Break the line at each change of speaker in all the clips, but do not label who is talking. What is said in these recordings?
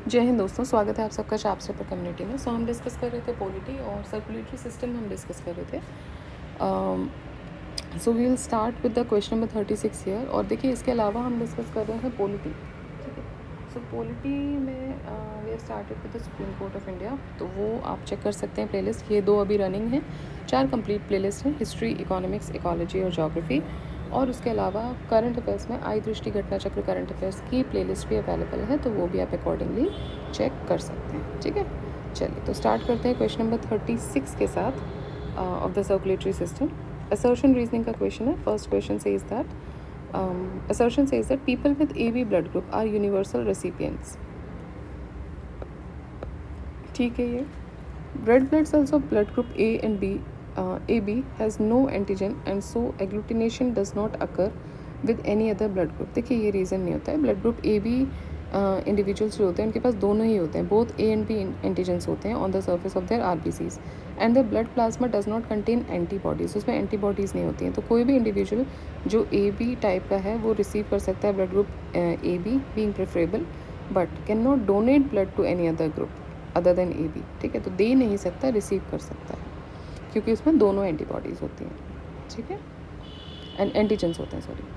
जय हिंद दोस्तों, स्वागत है आप सबका शाप सेपर कम्युनिटी में। हम डिस्कस कर रहे थे पॉलिटी और सर्कुलेटरी सिस्टम हम डिस्कस कर रहे थे। So we will start with the question number 36 year. और देखिए इसके अलावा हम डिस्कस कर रहे हैं पॉलिटी, ठीक है। सो पॉलिटी में we have started with the Supreme Court of India, तो वो आप चेक कर सकते हैं प्लेलिस्ट। ये 2 अभी रनिंग हैं, 4 कंप्लीट प्लेलिस्ट हैं, हिस्ट्री, इकोनॉमिक्स, इकोलॉजी और जोग्राफी। और उसके अलावा करंट अफेयर्स में आई दृष्टि घटना चक्र करंट अफेयर्स की प्लेलिस्ट भी अवेलेबल है, तो वो भी आप अकॉर्डिंगली चेक कर सकते हैं, ठीक है। चलिए तो स्टार्ट करते हैं क्वेश्चन नंबर 36 के साथ of the circulatory system. Assertion reasoning का क्वेश्चन है। First question says that assertion says that people with AB blood group are universal recipients. ठीक है। ये red blood cells of blood group A and B AB has no antigen and so agglutination does not occur with any other blood group. देखिए ये reason नहीं होता है। Blood group A B individuals जो होते हैं उनके पास दोनों ही होते हैं, both A and B antigens होते हैं on the surface of their RBCs and the blood plasma does not contain antibodies. उसमें एंटीबॉडीज़ नहीं होती हैं, तो कोई भी इंडिविजुअल जो ए बी टाइप का है वो रिसीव कर सकता है blood group A B being preferable, but can not donate blood to any other group other than A B, ठीक है। तो दे नहीं सकता, रिसीव कर सकता है, क्योंकि उसमें दोनों एंटीबॉडीज़ होती हैं, ठीक है, एंड एंटीजेंस होते हैं, sorry.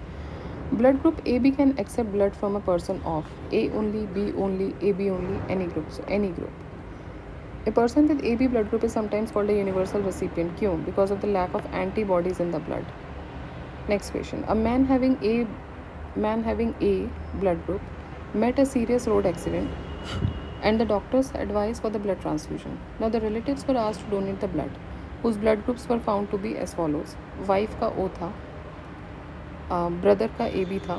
Blood group AB can accept blood from a person of A only, B only, AB only, any group. So any group. A person with AB blood group is sometimes called a universal recipient. क्यों? Because of the lack of antibodies in the blood. Next question. A man having A blood group met a serious road accident and the doctors advised for the blood transfusion. Now the relatives were asked to donate the blood, whose blood groups were found to be as follows. Wife का O था, brother का A B था,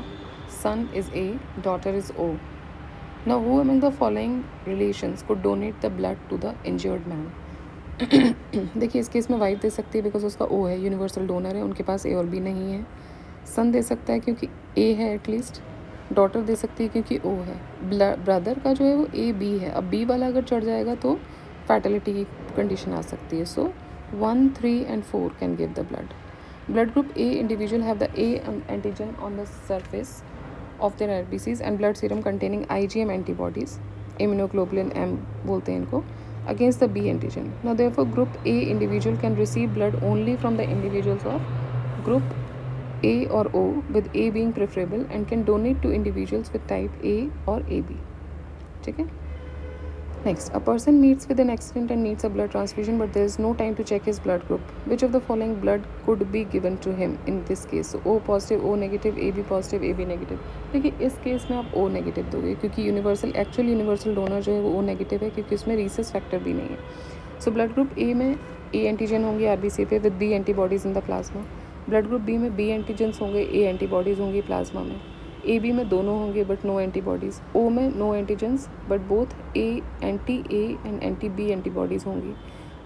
son is A, daughter is O. Now who among the following relations could donate the blood to the injured man. देखिए इस case में wife दे सकती है because उसका ओ है, यूनिवर्सल डोनर है, उनके पास ए और बी नहीं है। सन दे सकता है क्योंकि ए है एटलीस्ट। डॉटर दे सकती है क्योंकि ओ है। ब्रदर का जो है वो ए बी है। अब बी वाला अगर चढ़ जाएगा तो फैटलिटी की कंडीशन आ सकती है। सो 1, 3 and 4 can give the blood. Blood group A individual have the A antigen on the surface of their RBCs and blood serum containing IgM antibodies, immunoglobulin M बोलते हैं इनको, against the B antigen. Now therefore group A individual can receive blood only from the individuals of group A or O, with A being preferable, and can donate to individuals with type A or AB. ठीक है। Next, a person meets with an accident and needs a blood transfusion, but there is no time to check his blood group. Which of the following blood could be given to him in this case? So O positive, O negative, AB positive, AB negative. देखिए इस case में आप O negative दोगे क्योंकि actual universal donor जो है वो O negative है, क्योंकि उसमें रीसस फैक्टर भी नहीं है। सो ब्लड ग्रुप ए में ए एंटीजन होंगे आरबीसी पे with B antibodies in the plasma. Blood group B में बी एंटीजन्स होंगे, ए एंटीबॉडीज़ होंगी प्लाज्मा में। ए बी में दोनों होंगे बट नो एंटीबॉडीज़। ओ में no antigens but both anti A and anti B antibodies होंगी।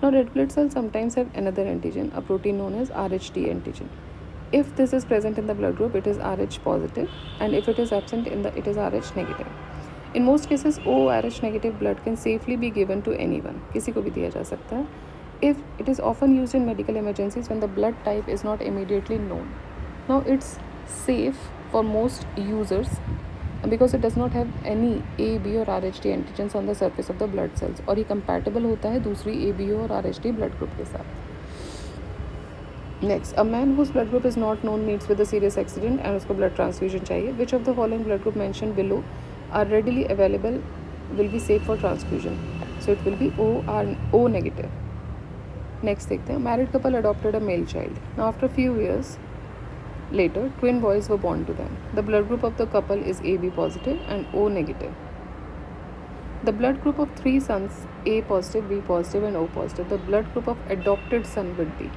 Now red blood cell sometimes have another antigen, a protein known as RH-T antigen. If this is present in the blood group, it is RH positive, and if it is absent it is RH negative. In most cases, O-RH negative blood can safely be given to anyone. किसी को भी दिया जा सकता है. If it is often used in medical emergencies when the blood type is not immediately known. Now it's safe for most users because it does not have any A, B और RH-T antigens on the surface of the blood cells, और ये compatible होता है दूसरी A, B और RH-T blood group के साथ. Next, a man whose blood group is not known meets with a serious accident and उसको blood transfusion चाहिए. Which of the following blood group mentioned below are readily available will be safe for transfusion? So it will be O negative. Next देखते हैं. Married couple adopted a male child. Now after a few years later, twin boys were born to them. The blood group of the couple is AB positive and O negative. The blood group of 3 sons, A positive, B positive and O positive. The blood group of adopted son would be.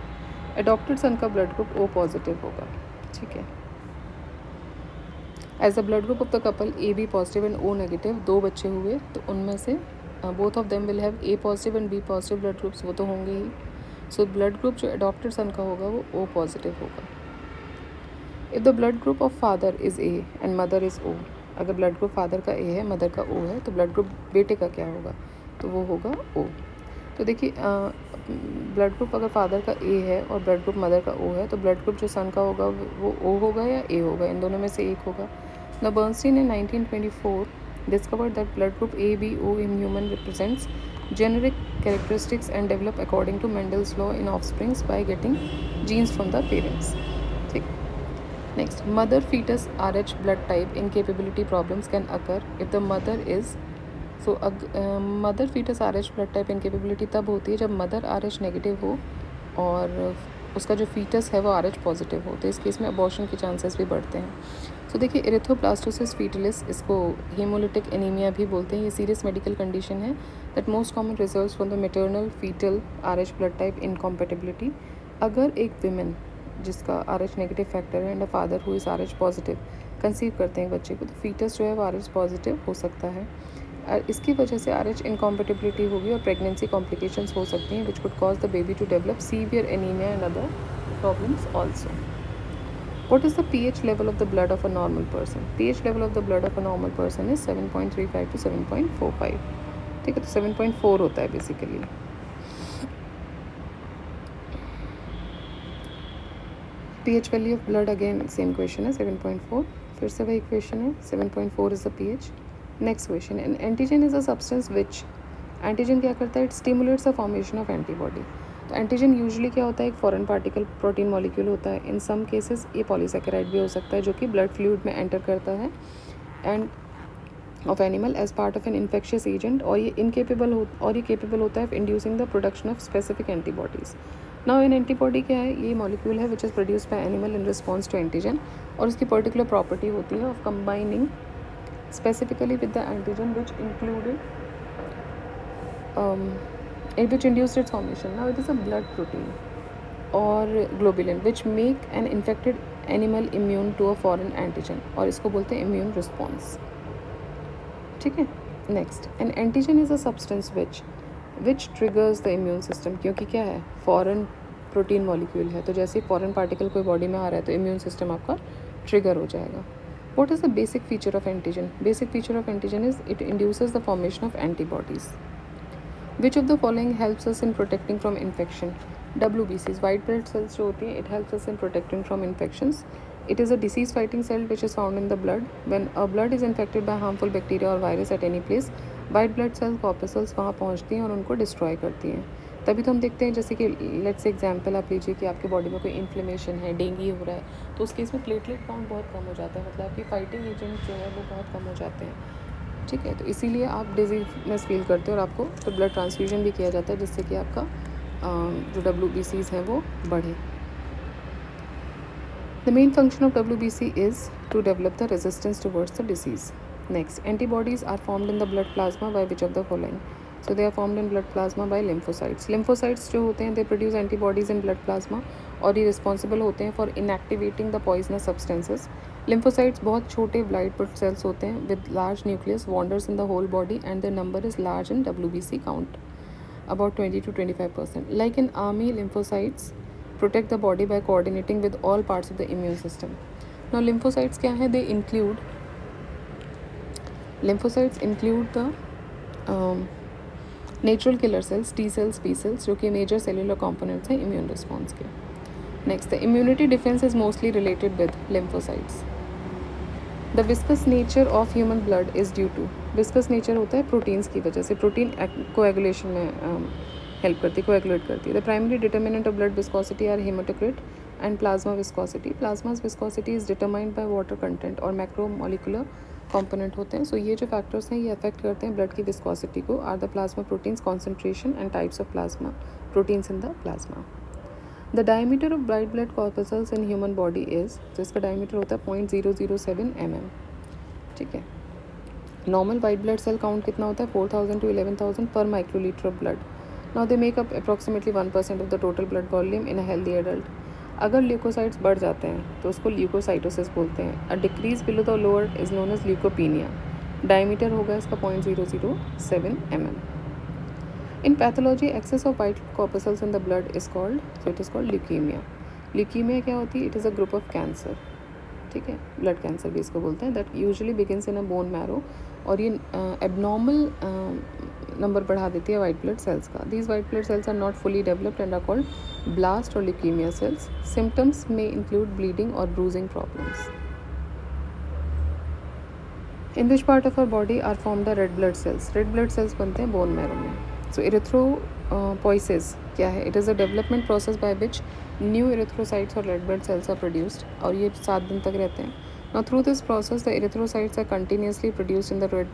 Adopted son का blood group O positive होगा, ठीक है. As the blood group of the couple AB positive and O negative, 2 बच्चे हुए तो उनमें से both of them will have A positive and B positive blood groups, वो तो होंगे ही. So blood group जो adopted son का होगा वो O positive होगा. If the blood group of father is A and mother is O, अगर blood group father का A है, mother का O है, तो blood group बेटे का क्या होगा? तो वो होगा O. तो देखिए ब्लड ग्रुप अगर फादर का ए है और ब्लड ग्रुप मदर का ओ है, तो ब्लड ग्रुप जो सन का होगा वो ओ होगा या ए होगा, इन दोनों में से एक होगा. The Bernstein in 1924 discovered that blood group A, B, O in human represents generic characteristics and develop according to Mendel's law in offsprings by getting genes from the parents. ठीक. Next, mother fetus Rh blood type incapability problems can occur if the mother is mother foetus R H blood type incapability तब होती है जब mother are H negative हो और उसका जो foetus है वो आर एच पॉजिटिव हो, तो इस केस में अबॉर्शन के चांसेस भी बढ़ते हैं. सो देखिए, इरेथ्रोब्लास्टोसिस फीटलिस, इसको हेमोलिटिक एनीमिया भी बोलते हैं. ये सीरियस मेडिकल कंडीशन है that most common results from the maternal foetal R H blood type incompatibility. अगर एक विमेन जिसका आर एच नेगेटिव फैक्टर है and a father who is R H positive conceive करते हैं बच्चे को, तो फीटस जो है वो आर एच पॉजिटिव हो सकता है. इसकी वजह से आर एच इनकॉम्पेटिबिलिटी होगी और प्रेगनेंसी कॉम्प्लिकेशंस हो सकती हैं which could cause the baby to develop severe anaemia and other problems also. What is the pH level of the blood of a normal person? pH level of the blood of a normal person is 7.35 to 7.45. ठीक है, तो 7.4 होता है basically. pH value of blood again same question है 7.4. फिर से वही question है, 7.4 is the pH. Next question, N antigen is a substance which, antigen क्या करता है, it stimulates the formation of antibody. तो एंटीजन यूजुअली क्या होता है, एक फॉरेन पार्टिकल प्रोटीन मॉलिक्यूल होता है. इन सम केसेस ये पॉलीसेकेराइड भी हो सकता है जो कि ब्लड फ्लूइड में एंटर करता है and of animal as part of an infectious agent, और ये केपेबल होता है of inducing the production of specific antibodies. Now in antibody क्या है, ये मॉलिक्यूल है which is produced by animal in response to antigen, और उसकी पर्टिकुलर प्रॉपर्टी होती है of combining specifically with the antigen which induced its formation. Now it is a blood protein or globulin which make an infected animal immune to a foreign antigen, और इसको बोलते हैं immune response. ठीक है. Next, N antigen is a substance which triggers the immune system, क्योंकि क्या है, foreign protein molecule है, तो जैसे फॉरेन पार्टिकल कोई बॉडी में आ रहा है तो इम्यून सिस्टम आपका ट्रिगर हो जाएगा. What is the basic feature of antigen? Basic feature of antigen is it induces the formation of antibodies. Which of the following helps us in protecting from infection? WBCs, white blood cells जो होती हैं, it helps us in protecting from infections. It is a disease fighting cell which is found in the blood. When a blood is infected by harmful bacteria or virus at any place, white blood cells corpuscles वहाँ पहुँचती हैं और उनको destroy करती हैं. तभी तो हम देखते हैं, जैसे कि लेट्स एग्जांपल आप लीजिए कि आपके बॉडी में कोई इन्फ्लेमेशन है, डेंगू हो रहा है, तो उस केस में प्लेटलेट काउंट बहुत कम हो जाता है, मतलब आपकी फाइटिंग एजेंट जो है वो बहुत कम हो जाते हैं. ठीक है, तो इसीलिए आप डिजीजनेस फील करते हो और आपको तो ब्लड ट्रांसफ्यूजन भी किया जाता है जिससे कि आपका जो WBCs हैं वो बढ़े. The main function of WBC is to develop the resistance towards the disease. Next, antibodies are formed in the blood plasma by which of the following. So they are formed in blood plasma by lymphocytes. Lymphocytes जो होते हैं, they produce antibodies in blood plasma और ये responsible होते हैं for inactivating the poisonous substances. Lymphocytes बहुत छोटे white blood cells होते हैं with large nucleus, wanders in the whole body and their number is large in WBC count, about 20 to 25%. Like in army, lymphocytes protect the body by coordinating with all parts of the immune system. Now lymphocytes क्या हैं? They include the natural killer cells, T cells, B cells, जो कि major cellular components हैं immune response के. Next, the immunity defence is mostly related with lymphocytes. The viscous nature of human blood is due to, viscous nature होता है proteins की वजह से, protein coagulation में हेल्प करती है, कोएगुलेट करती है. The primary determinant of blood viscosity are haematocrit and plasma viscosity. Plasma's viscosity is determined by water content और मैक्रोमोलिकुलर कंपोनेंट होते हैं. सो ये जो फैक्टर्स हैं ये अफेक्ट करते हैं ब्लड की विस्कोसिटी को. Are the plasma proteins, concentration and types of plasma proteins in the plasma. The diameter of white blood corpuscles in human body is, तो इसका डायमीटर होता है 0.007 mm. ठीक है. Normal white blood cell count कितना होता है, 4000 to 11000 per microlitre of blood. Now they make up approximately 1% of the total blood volume in a healthy adult. अगर ल्यूकोसाइट्स बढ़ जाते हैं तो उसको ल्यूकोसाइटोसिस बोलते हैं. A decrease below the lower is known as leukopenia. Diameter होगा इसका 0.007 mm. In pathology, excess of white corpuscles in the blood is called, so it is called leukaemia. Leukaemia क्या होती है, it is a group of cancer. ठीक है, blood cancer भी इसको बोलते हैं. That usually begins in a bone marrow, और ये एबनॉर्मल नंबर बढ़ा देती है वाइट ब्लड सेल्स का. These white blood cells are not fully developed and are called blast और ल्यूकीमिया सेल्स. सिम्टम्स में इंक्लूड ब्लीडिंग और bruising problems. In which part of our body are form the red blood cells? Red blood cells बनते हैं bone marrow में. So erythropoiesis क्या है? It is a development process by which new erythrocytes और red blood cells are produced, और ये 7 दिन तक रहते हैं. Now through this process the erythrocytes are continuously produced in the red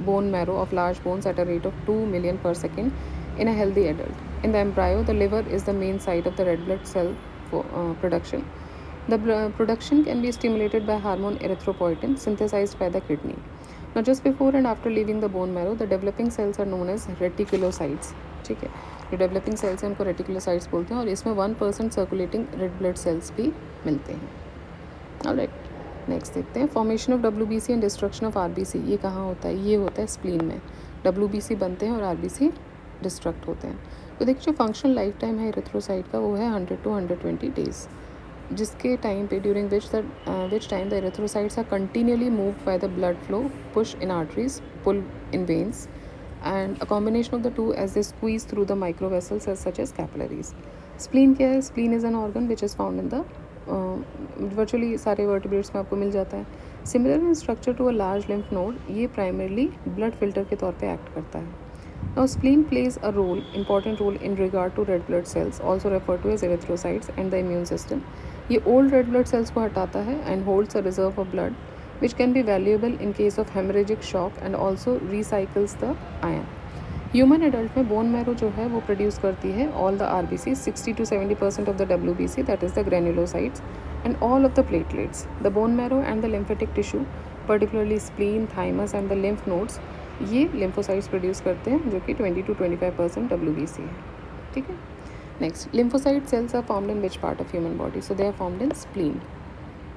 bone marrow of large bones at a rate of 2 million per second in a healthy adult. In the embryo, the liver is the main site of the red blood cell production. The production can be stimulated by hormone erythropoietin synthesized by the kidney. Now, just before and after leaving the bone marrow, the developing cells are known as reticulocytes. ठीक है, जो developing sales हैं उनको reticulocytes बोलते हैं, और इसमें 1% circulating red blood sales भी मिलते हैं. ऑलराइट, नेक्स्ट देखते हैं formation of WBC and destruction of RBC. ये कहाँ होता है? ये होता है स्प्लीन में. WBC बनते हैं और RBC डिस्ट्रक्ट होते हैं. तो देखिए, जो फंक्शनल लाइफ टाइम है इरेथ्रोसाइट का वो है 100 to 120 डेज, जिसके टाइम पे during which time the erythrocytes are continually moved by the blood flow, push in arteries, pull in veins, and a combination of the two as they squeeze through the microvessels such as capillaries. Spleen क्या है? Spleen is an organ which is found in the virtually सारे vertebrates में आपको मिल जाता है. Similar in structure to a large lymph node, ये primarily blood filter के तौर पे act करता है. Now spleen plays a role, important role in regard to red blood cells, also referred to as erythrocytes, and the immune system. ये old red blood cells को हटाता है and holds a reserve of blood which can be valuable in case of hemorrhagic shock and also recycles the iron. Human adult में bone marrow जो है वो produce करती है all the RBC, 60 to 70% of the WBC, that is the granulocytes, and all of the platelets. The bone marrow and the lymphatic tissue, particularly spleen, thymus and the lymph nodes, ये lymphocytes produce करते हैं, जो कि 20 to 25% WBC है. ठीक है. Next, lymphocyte cells are formed in which part of human body? So they are formed in spleen.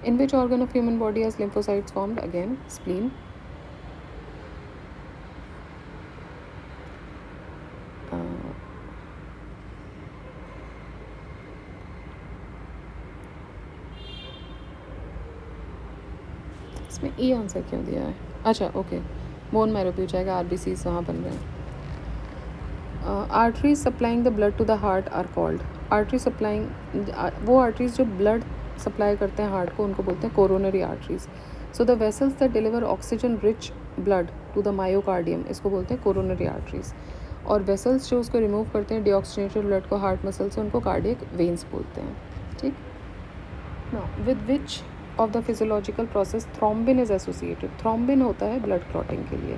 In which organ of human body has lymphocytes formed? Again, spleen. इसमें ई answer क्यों दिया है? अच्छा, okay, bone marrow भी हो जाएगा, RBCs वहाँ बन रहे हैं. Arteries supplying the blood to the heart are called. Artery supplying, वो आर्टरीज जो ब्लड सप्लाई करते हैं हार्ट को, उनको बोलते हैं coronary arteries. So the vessels that deliver oxygen rich blood to the myocardium, इसको बोलते हैं कोरोनरी आर्टरीज. और वेसल्स जो उसको रिमूव करते हैं डिऑक्सीजनेटेड ब्लड को हार्ट मसल से, उनको कार्डियक वेन्स बोलते हैं. ठीक. Now with which of the physiological process thrombin is associated? Thrombin होता है ब्लड क्लॉटिंग के लिए.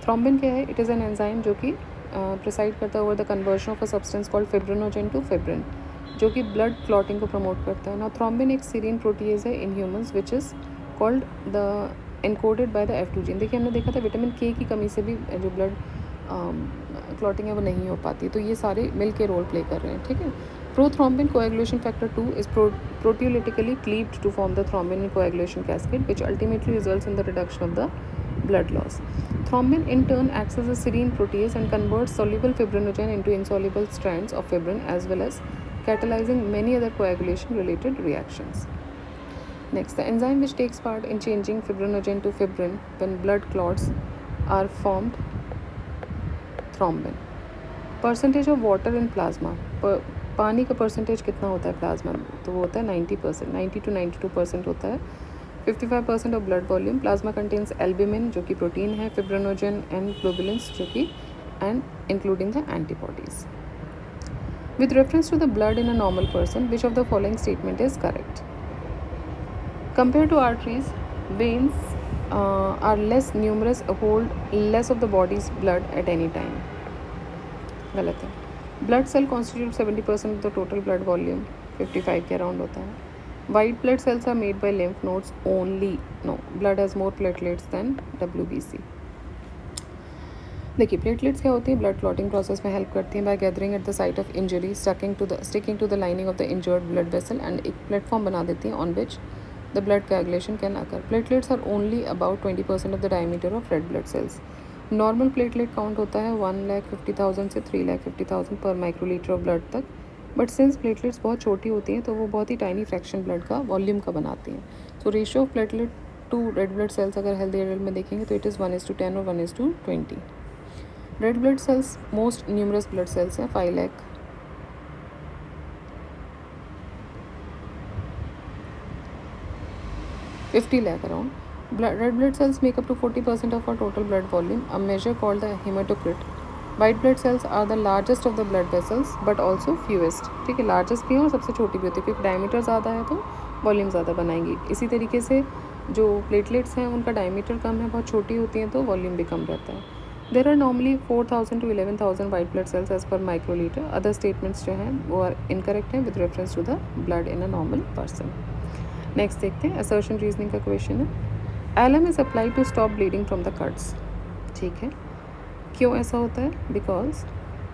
थ्रोम्बिन क्या है? इट इज़ एन एंजाइम जो कि प्रिसाइड करता है over the conversion of a substance called fibrinogen to fibrin, जो कि ब्लड क्लॉटिंग को प्रमोट करता है. नाउ थ्रोम्बिन एक सीरीन प्रोटीज है in humans which is called the encoded by the F2 gene. देखिए, हमने देखा था विटामिन K की कमी से भी जो ब्लड क्लॉटिंग है वो नहीं हो पाती, तो ये सारे मिल के रोल प्ले कर रहे हैं. ठीक है. Prothrombin coagulation factor 2 is proteolytically cleaved to form the thrombin coagulation cascade, which ultimately results in the reduction of the blood loss. Thrombin in turn acts as a serine protease and converts soluble fibrinogen into insoluble strands of fibrin, as well as catalyzing many other coagulation related reactions. Next, the enzyme which takes part in changing fibrinogen to fibrin when blood clots are formed, thrombin. Percentage of water in plasma. पानी का percentage कितना होता है plasma में? तो वो होता है 90%, 90 to 92% होता है. 55% of blood volume. Plasma contains albumin जो कि प्रोटीन है, फिब्रिनोजन एंड ग्लोबुलिन्स जो कि and including the antibodies. With reference to the blood in a normal person, which of the following statement is correct? Compare to arteries, veins are less numerous, hold less of the body's blood at any time. गलत है. Blood cell constitute 70% of the total blood volume, 55 के around होता है. White blood cells are made by lymph nodes only. No, blood has more platelets than WBC. देखिए, platelets क्या होती है? Blood clotting process में हेल्प करती हैं by gathering at the site of injury, sticking to the lining of the injured blood vessel, and एक platform बना देती हैं on which the blood coagulation can occur. Platelets are only about 20% of the diameter of red blood sales. Normal platelet count होता है 1,50,000 से 3,50,000 पर microlitre of blood तक. But since platelets बहुत छोटी होती हैं तो वो बहुत ही टाइनी फ्रैक्शन ब्लड का वॉल्यूम का बनाती हैं. So ratio of platelet to red blood cells अगर हेल्दी एडल्ट में देखेंगे तो इट इज़ 1:10 और 1:20. Red blood cells most numerous blood cells हैं, 5 lakh. $50 lakh around. Red blood cells make up to 40% of our total blood volume, a measure called the hematocrit. White blood cells are the largest of the blood vessels but also fewest. ठीक है, largest भी है और सबसे छोटी भी होती है, क्योंकि डायमीटर ज़्यादा है तो वॉल्यूम ज़्यादा बनाएंगी. इसी तरीके से जो प्लेटलेट्स हैं उनका डायमीटर कम है, बहुत छोटी होती हैं तो वॉल्यूम भी कम रहता है. There are normally 4000 to 11,000 white blood cells as per microlitre. Other statements जो हैं वो आर इनकरेक्ट हैं with reference to the blood in a normal person. Next देखते हैं, असर्शन रीजनिंग का क्वेश्चन है. Alum is applied to stop bleeding from the cuts. ठीक है, क्यों ऐसा होता है? Because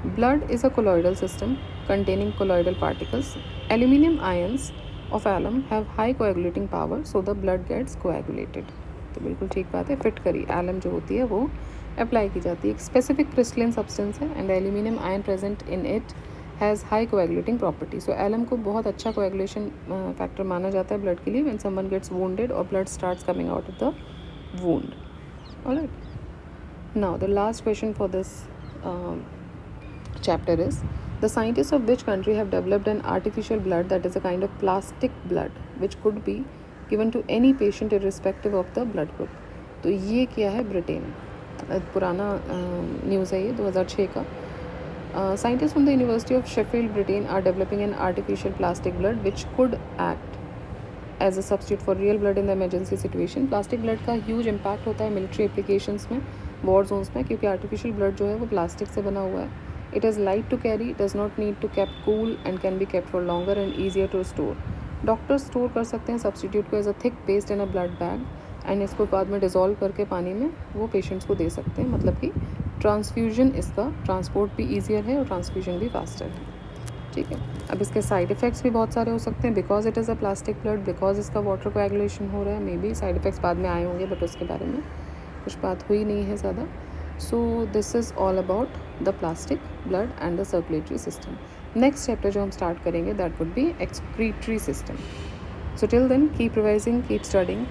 blood is a colloidal system containing colloidal particles. Aluminium ions of alum have high coagulating power, so the blood gets coagulated. तो बिल्कुल ठीक बात है, फिट करी. एलम जो होती है वो अप्लाई की जाती है. एक स्पेसिफिक क्रिस्टलाइन सब्सटेंस है and aluminium ion present in it has high coagulating property. So alum को बहुत अच्छा कोएगुलेशन फैक्टर माना जाता है ब्लड के लिए व्हेन समवन गेट्स वुंडेड और blood starts coming out of the wound. Alright, now the last question for this chapter is, the scientists of which country have developed an artificial blood that is a kind of plastic blood which could be given to any patient irrespective of the blood group. तो ये क्या है? Britain. पुराना news है ये, 2006 का. Scientists from the University of Sheffield, Britain are developing an artificial plastic blood which could act as a substitute for real blood in the emergency situation. Plastic blood का huge impact होता है military applications में, war Jones में, क्योंकि artificial blood जो है वो plastic से बना हुआ है. It is light to carry, does not need to kept cool and can be kept for longer and easier to store. Doctors store कर सकते हैं सब्सटीट्यूट को as a thick paste in a blood bag and इसको बाद में dissolve करके पानी में वो पेशेंट्स को दे सकते हैं. मतलब कि ट्रांसफ्यूजन, इसका ट्रांसपोर्ट भी ईजियर है और ट्रांसफ्यूजन भी फास्टर है. ठीक है, अब इसके साइड इफ़ेक्ट्स भी बहुत सारे हो सकते हैं because it is a plastic blood, because इसका वाटर कोएगुलेशन हो रहा है. मे बी साइड इफ़ेक्ट्स बाद में आए होंगे बट उसके बारे में कुछ बात हुई नहीं है ज़्यादा. So this is all about the plastic blood and the circulatory system. Next chapter जो हम start करेंगे that would be excretory system. So till then keep revising, keep studying.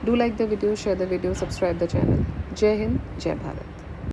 Do like the video, share the video, subscribe the channel. जय हिंद, जय भारत.